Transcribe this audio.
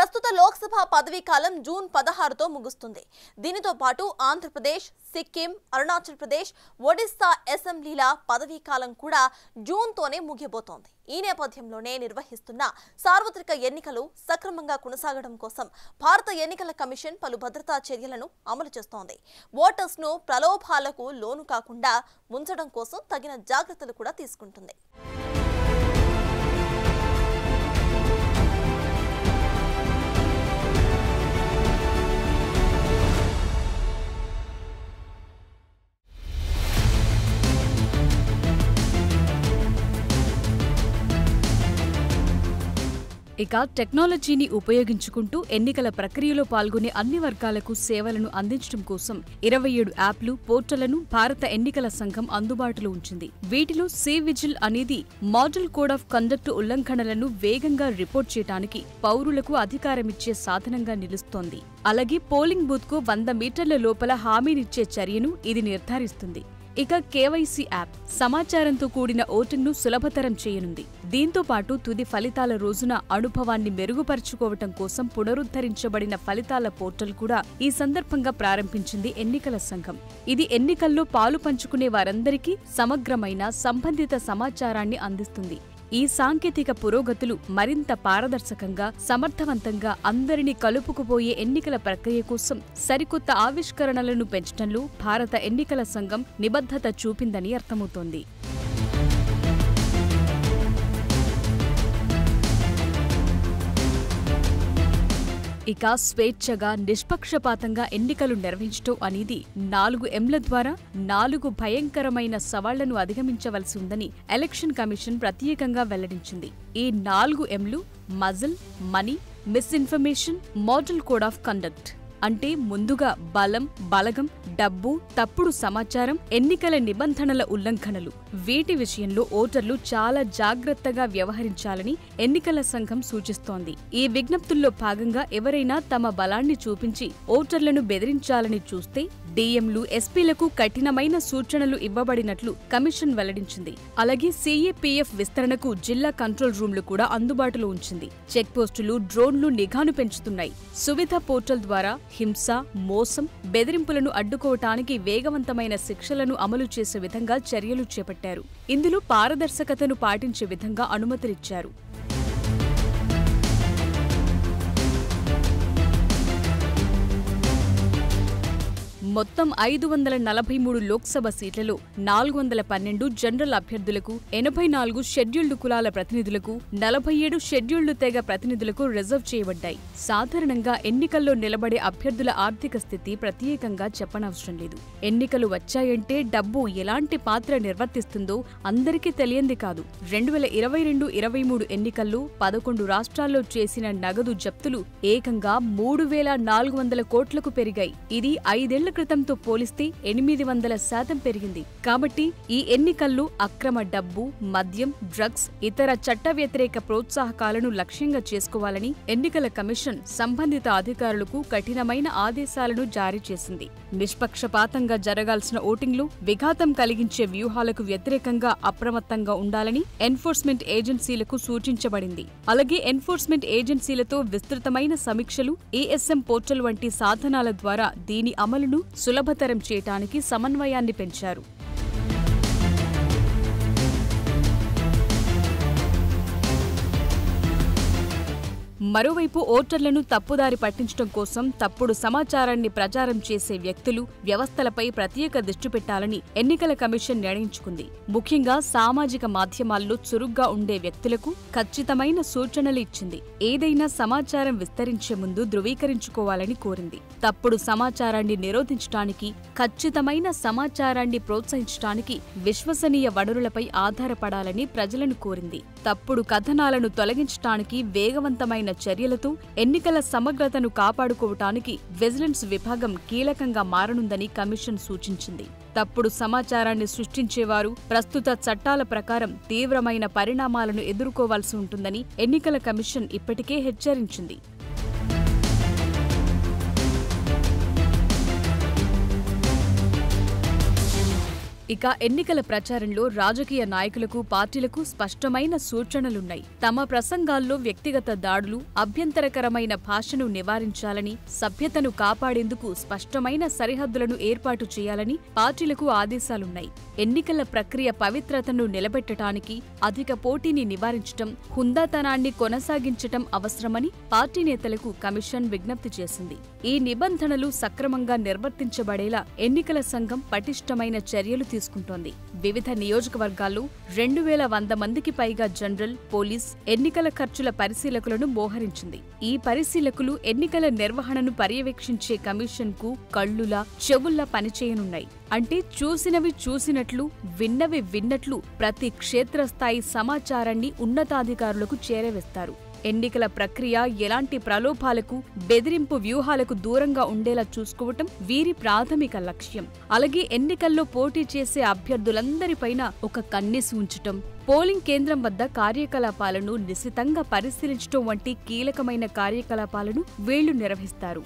ప్రస్తుత లోక్సభ పదవీ కాలం జూన్ 16తో ముగుస్తుంది. దీనితో పాటు ఆంధ్రప్రదేశ్, సిక్కిం, అరుణాచల్ ప్రదేశ్, ఒడిశా అసెంబ్లీల పదవీ కాలం కూడా జూన్తోనే ముగియబోతోంది. ఈ నేపథ్యంలోనే నిర్వహిస్తున్న సార్వత్రిక ఎన్నికలు సక్రమంగా కొనసాగడం కోసం భారత ఎన్నికల కమిషన్ పలు భద్రతా చర్యలను అమలు చేస్తోంది. ఓటర్స్ ను ప్రలోభాలకు లోను కాకుండా ఉంచడం కోసం తగిన జాగ్రత్తలు కూడా తీసుకుంటుంది. ఇక టెక్నాలజీని ఉపయోగించుకుంటూ ఎన్నికల ప్రక్రియలో పాల్గొనే అన్ని వర్గాలకు సేవలను అందించడం కోసం 27 యాప్లు, పోర్టళ్లను భారత ఎన్నికల సంఘం అందుబాటులో ఉంచింది. వీటిలో సి-విజిల్ అనేది మోడల్ కోడ్ ఆఫ్ కండక్ట్ ఉల్లంఘనలను వేగంగా రిపోర్ట్ చేయడానికి పౌరులకు అధికారమిచ్చే సాధనంగా నిలుస్తోంది. అలాగే పోలింగ్ బూత్ కు 100 మీటర్ల లోపల హామీనిచ్చే చర్యను ఇది నిర్ధారిస్తుంది. ఇక కేవైసీ యాప్ సమాచారంతో కూడిన ఓటింగ్ను సులభతరం చేయనుంది. దీంతో పాటు తుది ఫలితాల రోజున అనుభవాన్ని మెరుగుపరుచుకోవటం కోసం పునరుద్ధరించబడిన ఫలితాల పోర్టల్ కూడా ఈ సందర్భంగా ప్రారంభించింది ఎన్నికల సంఘం. ఇది ఎన్నికల్లో పాలు పంచుకునే వారందరికీ సమగ్రమైన సంబంధిత సమాచారాన్ని అందిస్తుంది. ఈ సాంకేతిక పురోగతులు మరింత పారదర్శకంగా, సమర్థవంతంగా అందరినీ కలుపుకుపోయే ఎన్నికల ప్రక్రియ కోసం సరికొత్త ఆవిష్కరణలను పెంచడంలో భారత ఎన్నికల సంఘం నిబద్ధత చూపిందని అర్థమవుతోంది. ఇక స్వేచ్ఛగా, నిష్పక్షపాతంగా ఎన్నికలు నిర్వహించడం అనేది 4 ఎంల ద్వారా 4 భయంకరమైన సవాళ్లను అధిగమించవలసి ఉందని ఎలక్షన్ కమిషన్ ప్రత్యేకంగా వెల్లడించింది. ఈ 4 ఎంలు muscle, money, misinformation, model code of conduct. అంటే ముందుగా బలం, బలగం, డబ్బు, తప్పుడు సమాచారం, ఎన్నికల నిబంధనల ఉల్లంఘనలు. వీటి విషయంలో ఓటర్లు చాలా జాగ్రత్తగా వ్యవహరించాలని ఎన్నికల సంఘం సూచిస్తోంది. ఈ విజ్ఞప్తుల్లో భాగంగా ఎవరైనా తమ బలాన్ని చూపించి ఓటర్లను బెదిరించాలని చూస్తే డీఎంలు, ఎస్పీలకు కఠినమైన సూచనలు ఇవ్వబడినట్లు కమిషన్ వెల్లడించింది. అలాగే సీఏపీఎఫ్ విస్తరణకు జిల్లా కంట్రోల్ రూమ్లు కూడా అందుబాటులో ఉంచింది. చెక్పోస్టులు, డ్రోన్లు నిఘాను పెంచుతున్నాయి. సువిధ పోర్టల్ ద్వారా హింస, మోసం, బెదిరింపులను అడ్డుకోవటానికి వేగవంతమైన శిక్షలను అమలు చేసే విధంగా చర్యలు చేపట్టారు. ఇందులో పారదర్శకతను పాటించే విధంగా అనుమతులిచ్చారు. మొత్తం 543 లోక్సభ సీట్లలో 412 జనరల్ అభ్యర్థులకు, 84 షెడ్యూల్డ్ కులాల ప్రతినిధులకు, 47 షెడ్యూల్డ్ తెగ ప్రతినిధులకు రిజర్వ్ చేయబడ్డాయి. సాధారణంగా ఎన్నికల్లో నిలబడే అభ్యర్థుల ఆర్థిక స్థితి ప్రత్యేకంగా చెప్పనవసరం లేదు. ఎన్నికలు వచ్చాయంటే డబ్బు ఎలాంటి పాత్ర నిర్వర్తిస్తుందో అందరికీ తెలియంది కాదు. 2022-23 ఎన్నికల్లో 11 రాష్ట్రాల్లో చేసిన నగదు జప్తులు ఏకంగా 3,400 కోట్లకు పెరిగాయి. ఇది 5 ఏళ్ల క్రితంతో పోలిస్తే 800% పెరిగింది. కాబట్టి ఈ ఎన్నికల్లో అక్రమ డబ్బు, మద్యం, డ్రగ్స్, ఇతర చట్ట వ్యతిరేక ప్రోత్సాహకాలను లక్ష్యంగా చేసుకోవాలని ఎన్నికల కమిషన్ సంబంధిత అధికారులకు కఠినమైన ఆదేశాలను జారీ చేసింది. నిష్పక్షపాతంగా జరగాల్సిన ఓటింగ్లో విఘాతం కలిగించే వ్యూహాలకు వ్యతిరేకంగా అప్రమత్తంగా ఉండాలని ఎన్ఫోర్స్మెంట్ ఏజెన్సీలకు సూచించబడింది. అలాగే ఎన్ఫోర్స్మెంట్ ఏజెన్సీలతో విస్తృతమైన సమీక్షలు, ఏఎస్ఎం పోర్టల్ వంటి సాధనాల ద్వారా దీని అమలును సులభతరం చేయటానికి సమన్వయాన్ని పెంచారు. మరోవైపు ఓటర్లను తప్పుదారి పట్టించడం కోసం తప్పుడు సమాచారాన్ని ప్రచారం చేసే వ్యక్తులు, వ్యవస్థలపై ప్రత్యేక దృష్టి పెట్టాలని ఎన్నికల కమిషన్ నిర్ణయించుకుంది. ముఖ్యంగా సామాజిక మాధ్యమాల్లో చురుగ్గా ఉండే వ్యక్తులకు ఖచ్చితమైన సూచనలు ఇచ్చింది. ఏదైనా సమాచారం విస్తరించే ముందు ధృవీకరించుకోవాలని కోరింది. తప్పుడు సమాచారాన్ని నిరోధించడానికి, ఖచ్చితమైన సమాచారాన్ని ప్రోత్సహించడానికి విశ్వసనీయ వనరులపై ఆధారపడాలని ప్రజలను కోరింది. తప్పుడు కథనాలను తొలగించడానికి వేగవంతమైన చర్యలతో ఎన్నికల సమగ్రతను కాపాడుకోవటానికి విజిలెన్స్ విభాగం కీలకంగా మారనుందని కమిషన్ సూచించింది. తప్పుడు సమాచారాన్ని సృష్టించేవారు ప్రస్తుత చట్టాల ప్రకారం తీవ్రమైన పరిణామాలను ఎదుర్కోవాల్సి ఉంటుందని ఎన్నికల కమిషన్ ఇప్పటికే హెచ్చరించింది. ఇక ఎన్నికల ప్రచారంలో రాజకీయ నాయకులకు, పార్టీలకు స్పష్టమైన సూచనలున్నాయి. తమ ప్రసంగాల్లో వ్యక్తిగత దాడులు, అభ్యంతరకరమైన భాషను నివారించాలని, సభ్యతను కాపాడేందుకు స్పష్టమైన సరిహద్దులను ఏర్పాటు చేయాలని పార్టీలకు ఆదేశాలున్నాయి. ఎన్నికల ప్రక్రియ పవిత్రతను నిలబెట్టడానికి, అధిక పోటీని నివారించటం, హుందాతనాన్ని కొనసాగించటం అవసరమని పార్టీ నేతలకు కమిషన్ విజ్ఞప్తి చేసింది. ఈ నిబంధనలు సక్రమంగా నిర్వర్తించబడేలా ఎన్నికల సంఘం పటిష్టమైన చర్యలు తీసుకుంటోంది. వివిధ నియోజకవర్గాల్లో 2100 మందికి పైగా జనరల్, పోలీస్, ఎన్నికల ఖర్చుల పరిశీలకులను మోహరించింది. ఈ పరిశీలకులు ఎన్నికల నిర్వహణను పర్యవేక్షించే కమిషన్కు కళ్లులా, చెవుల్లా పనిచేయనున్నాయి. అంటే చూసినవి చూసినట్లు, విన్నవి విన్నట్లు ప్రతి క్షేత్రస్థాయి సమాచారాన్ని ఉన్నతాధికారులకు చేరవేస్తారు. ఎన్నికల ప్రక్రియ ఎలాంటి ప్రలోభాలకు, బెదిరింపు వ్యూహాలకు దూరంగా ఉండేలా చూసుకోవటం వీరి ప్రాథమిక లక్ష్యం. అలాగే ఎన్నికల్లో పోటీ చేసే అభ్యర్థులందరిపైన ఒక కన్నేసి ఉంచటం, పోలింగ్ కేంద్రం వద్ద కార్యకలాపాలను నిశితంగా పరిశీలించటం వంటి కీలకమైన కార్యకలాపాలను వీళ్లు నిర్వహిస్తారు.